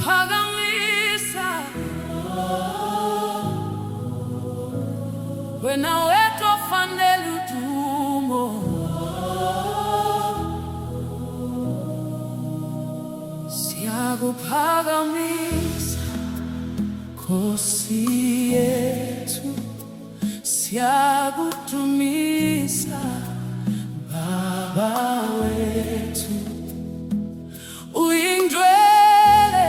Siyakuphakamisa wena wedwa ofanele udumo. Siyakuphakamisa Nkosi yethu, siyakudumisa Baba wethu. Uyingcwele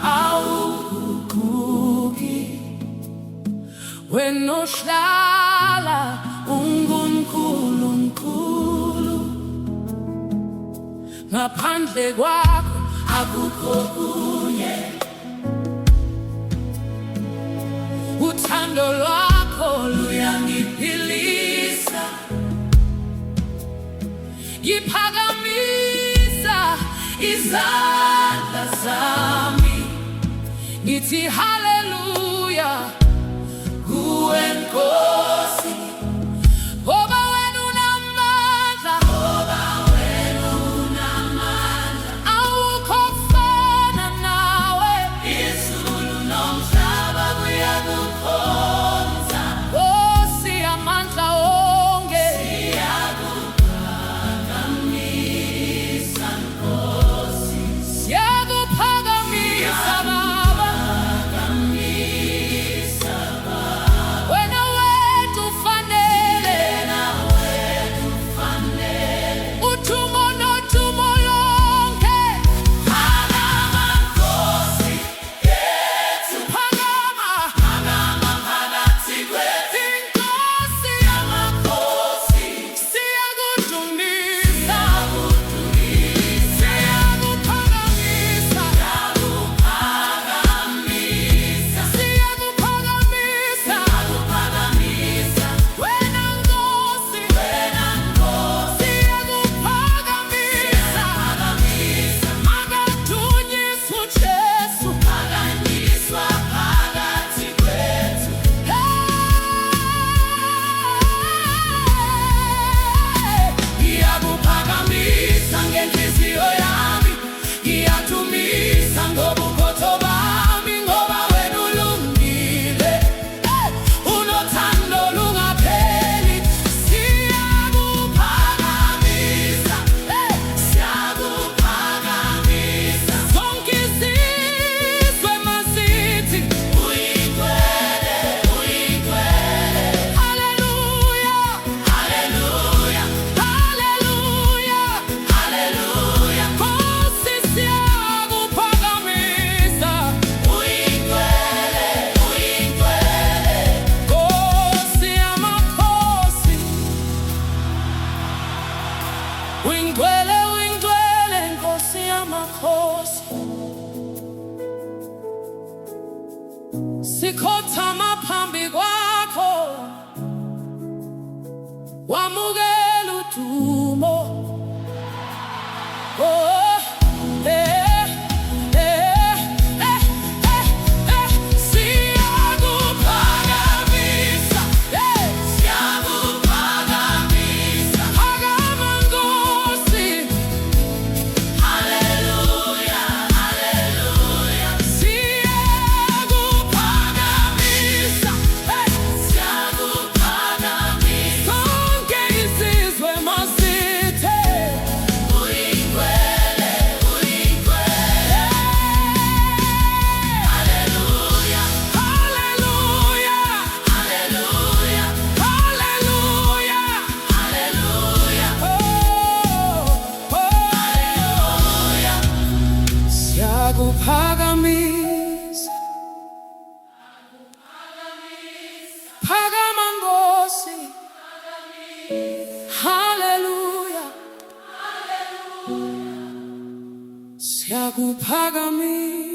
awuguquki, wena ohlala unguNkulunkulu. Ngaphandle kwakho akukho kunye. Uthando lwakho luyangiphilisa. Ngiphakamisa izandla zami, ngithi haleluya kuwe Nkosi. Ngoba wena unamandla, awukho ofana nawe. Izulu nomhlaba kuyakukhonza. Nkosi amandla onke, siyakuphakamisa Nkosi. Siyakuphakamisa Baba, wena wedwa ufanele udumo nodumo lonke. Phakama Nkosi yethu, phakama phakathi kwethu. Inkosi yamakhosi, siyakudumisa, siyakuphakamisa, siyakuphakamisa wena Nkosi, siyakuphakamisa. Makadunyiswe uJesu, phakanyiswa phakathi kwethu. Ngiyakuphakamisa ngenhliziyo yami, ngiyadumisa ngobukhotho bami. Ngoba wena ulungile, unothando lungapheli. Siyakuphakamisa, siyakuphakamisa. Zonke izizwe masithi uyingcwele, uyingcwele. Haleluya, haleluya, haleluya, haleluya. Nkosi siyakuphakamisa, uyingcwele, uyingcwele. Nkosi yamakhosi, uyingcwele, uyingcwele. Nkosi yamakhosi, sikhothama phambi kwakho, wamukela udumo. Oh, siyakuphakamisa, siyakuphakamisa. Phakama Nkosi, haleluya, haleluya. Siyakuphakamisa, siyakuphakamisa. Zonke izizwe masithe uyingcwele, uyingcwele. Haleluya, haleluya, haleluya, haleluya, haleluya. Haleluya. Siyakuphakamisa, phakama Nkosi. Haleluya, siyakuphakamisa.